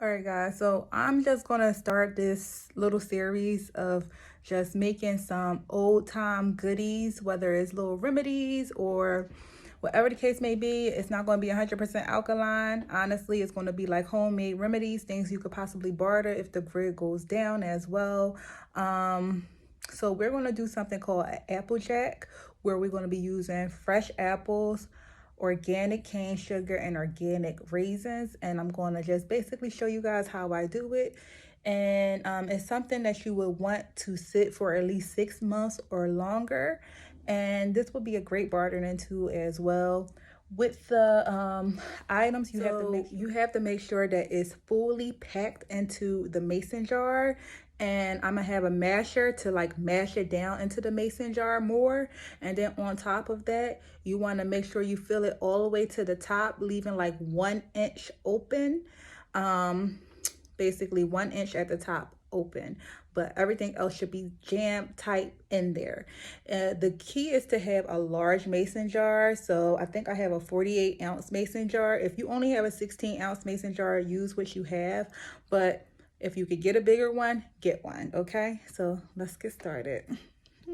All right, guys, so I'm just gonna start this little series of just making some old time goodies, whether it's little remedies or whatever the case may be. It's not going to be 100% alkaline. Honestly, it's going to be like homemade remedies, things you could possibly barter if the grid goes down as well. So we're going to do something called an apple jack, where we're going to be using fresh apples, organic cane sugar, and organic raisins. And I'm going to just basically show you guys how I do it. And it's something that you would want to sit for at least 6 months or longer. And this would be a great bartering tool as well. With the items, you have to make sure that it's fully packed into the mason jar. And I'm gonna have a masher to like mash it down into the mason jar more. And then on top of that, you want to make sure you fill it all the way to the top, leaving like 1 inch open. Basically 1 inch at the top open, but everything else should be jam tight in there. The key is to have a large mason jar. So I think I have a 48-ounce mason jar. If you only have a 16-ounce mason jar, use what you have, but if you could get a bigger one, get one. Okay, so let's get started.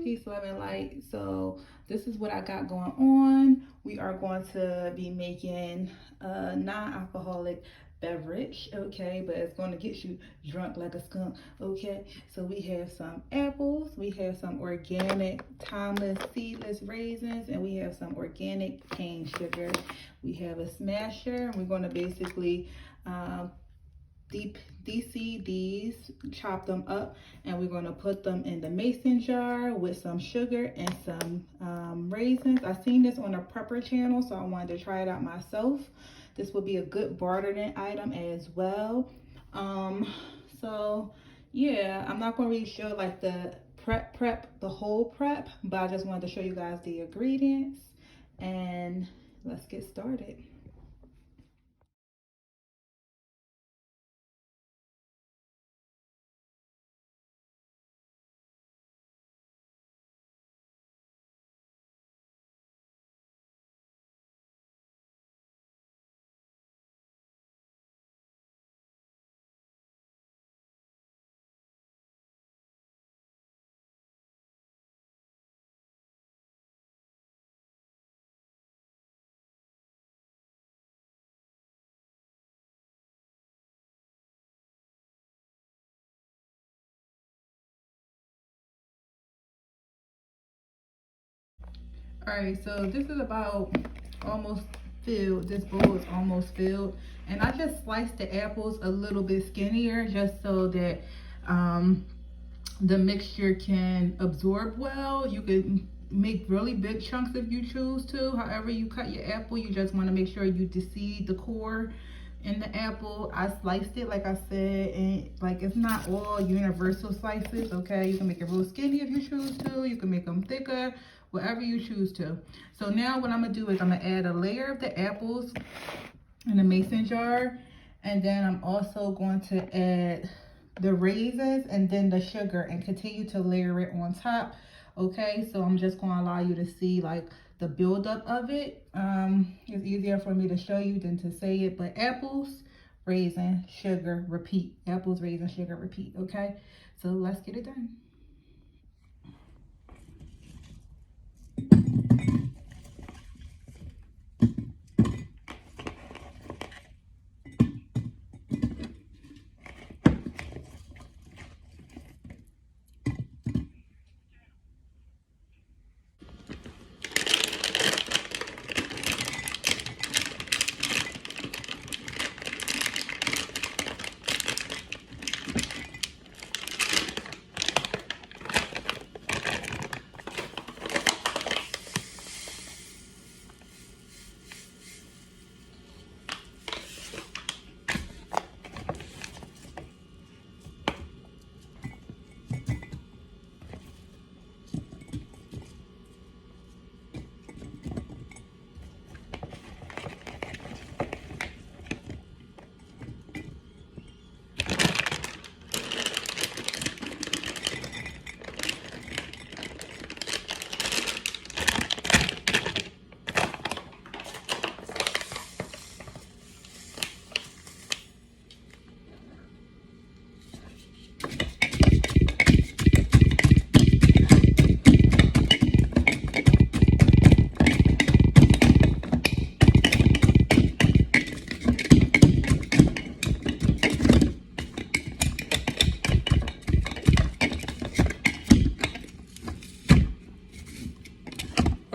Peace, love, and light. So this is what I got going on. We are going to be making a non-alcoholic beverage, okay, but it's going to get you drunk like a skunk, okay. So we have some apples, we have some organic timeless seedless raisins, and we have some organic cane sugar. We have a smasher. We're going to basically deseed these, chop them up, and we're going to put them in the mason jar with some sugar and some raisins. I seen this on a prepper channel, so I wanted to try it out myself. This would be a good bartering item as well. So yeah, I'm not going to really show like the the whole prep, but I just wanted to show you guys the ingredients, and let's get started. All right, so this is about almost filled. This bowl is almost filled, and I just sliced the apples a little bit skinnier just so that the mixture can absorb well. You could make really big chunks if you choose to. However you cut your apple, you just want to make sure you deseed the core in the apple. I sliced it like I said, and like it's not all universal slices, okay. You can make it real skinny if you choose to. You can make them thicker, whatever you choose to. So now what I'm gonna do is I'm gonna add a layer of the apples in a mason jar, and then I'm also going to add the raisins and then the sugar and continue to layer it on top. Okay, so I'm just going to allow you to see like the buildup of it. It's easier for me to show you than to say it, but apples, raisin, sugar, repeat. Apples, raisin, sugar, repeat. Okay, so let's get it done.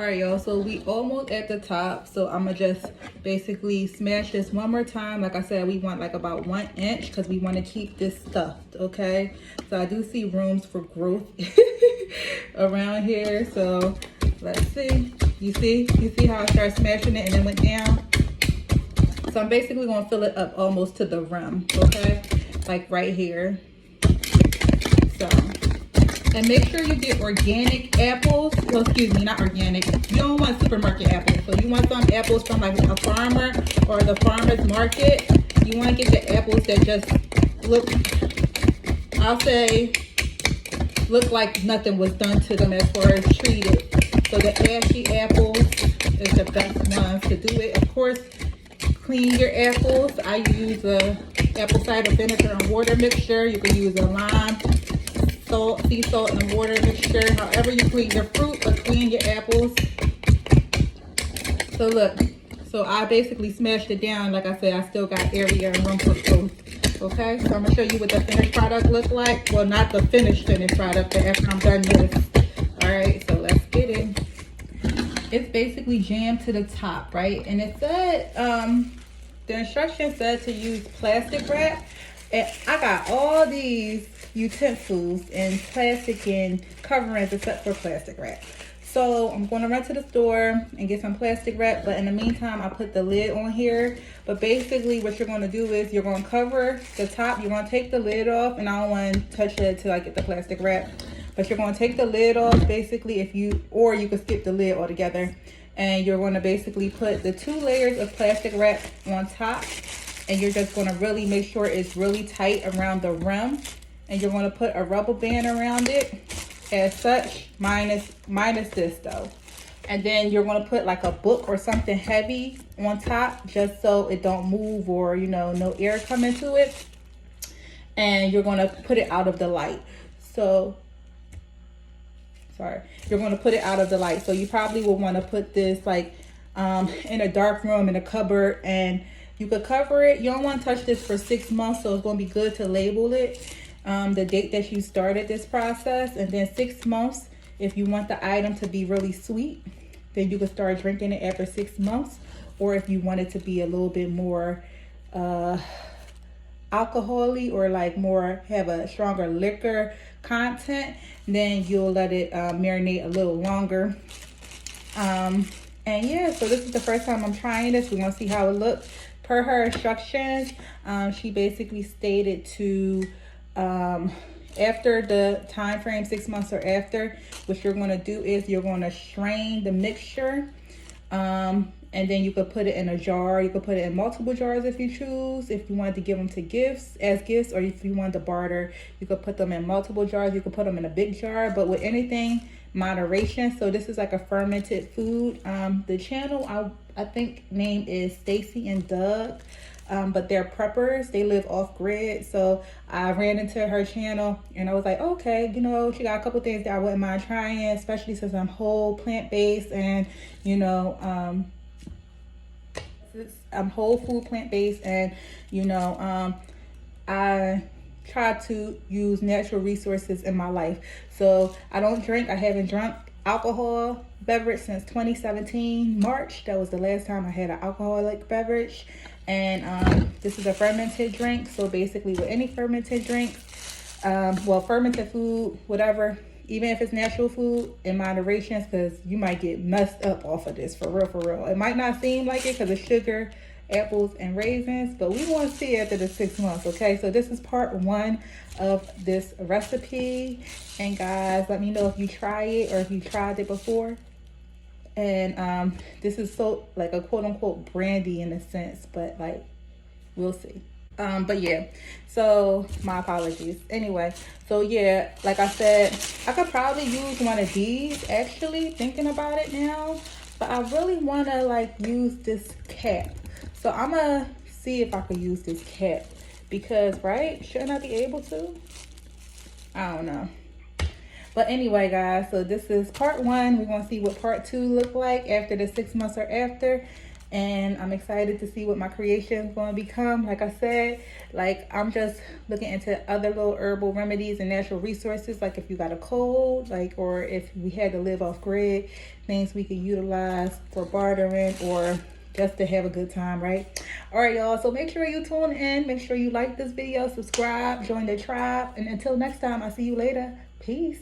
All right, y'all, so we almost at the top, so I'm gonna just basically smash this one more time. Like I said, we want like about 1 inch because we want to keep this stuffed, okay? So I do see rooms for growth around here, so let's see. You see how I started smashing it and then went down? So I'm basically gonna fill it up almost to the rim, okay? Like right here. So, and make sure you get organic apples. Well, excuse me, not organic. You don't want supermarket apples. So you want some apples from like a farmer or the farmer's market. You want to get the apples that just look, I'll say, look like nothing was done to them as far as treated. So the ashy apples is the best ones to do it. Of course, clean your apples. I use a apple cider vinegar and water mixture. You can use a lime, salt, sea salt and water mixture. However you clean your fruit, but clean your apples. So look, so I basically smashed it down. Like I said, I still got area and room for growth. Okay, so I'm gonna show you what the finished product looks like. Well, not the finished product, but after I'm done this. All right, so let's get it. It's basically jammed to the top, right? And it said, the instructions said to use plastic wrap. And I got all these utensils in plastic and coverings except for plastic wrap. So I'm going to run to the store and get some plastic wrap. But in the meantime, I put the lid on here. But basically what you're going to do is you're going to cover the top. You're going to take the lid off. And I don't want to touch it until I get the plastic wrap. But you're going to take the lid off basically or you can skip the lid altogether. And you're going to basically put the 2 layers of plastic wrap on top. And you're just going to really make sure it's really tight around the rim. And you're going to put a rubber band around it as such, minus this though. And then you're going to put like a book or something heavy on top just so it don't move or, you know, no air come into it. And you're going to put it out of the light. So, sorry, you're going to put it out of the light. So you probably will want to put this like in a dark room in a cupboard, and you could cover it. You don't want to touch this for 6 months, so it's going to be good to label it. The date that you started this process, and then 6 months if you want the item to be really sweet, then you can start drinking it after 6 months. Or if you want it to be a little bit more alcohol-y or like more have a stronger liquor content, then you'll let it marinate a little longer. And yeah, so this is the first time I'm trying this. We're gonna see how it looks. Per her instructions, she basically stated to after the time frame, 6 months or after, what you're going to do is you're going to strain the mixture, and then you could put it in a jar. You could put it in multiple jars if you choose, if you wanted to give them to gifts, or if you wanted to barter, you could put them in multiple jars. You could put them in a big jar, but with anything, moderation. So this is like a fermented food. The channel I think name is Stacy and Doug. But they're preppers. They live off grid. So I ran into her channel and I was like, okay, you know, she got a couple things that I wouldn't mind trying, especially since I'm whole plant-based, and you know, I'm whole food plant-based, and you know, I try to use natural resources in my life. So I don't drink. I haven't drunk alcohol beverage since 2017 March. That was the last time I had an alcoholic beverage. And this is a fermented drink. So basically with any fermented drink, well, fermented food, whatever, even if it's natural food, in moderation, because you might get messed up off of this, for real. It might not seem like it because of sugar, apples, and raisins, but we want to see after the 6 months. Okay, so this is part 1 of this recipe. And guys, let me know if you try it or if you tried it before. And this is so like a quote-unquote brandy in a sense, but like we'll see. But yeah, so my apologies. Anyway, so yeah, like I said, I could probably use one of these, actually thinking about it now, but I really want to like use this cap. So I'm gonna see if I could use this cap, because right, shouldn't I be able to? I don't know. But anyway, guys, so this is part 1. We're going to see what part 2 look like after the 6 months or after. and I'm excited to see what my creation is going to become. Like I said, like I'm just looking into other little herbal remedies and natural resources, like if you got a cold, like, or if we had to live off grid, things we could utilize for bartering or just to have a good time, right? All right, y'all, so make sure you tune in, make sure you like this video, subscribe, join the tribe, and until next time, I'll see you later. Peace.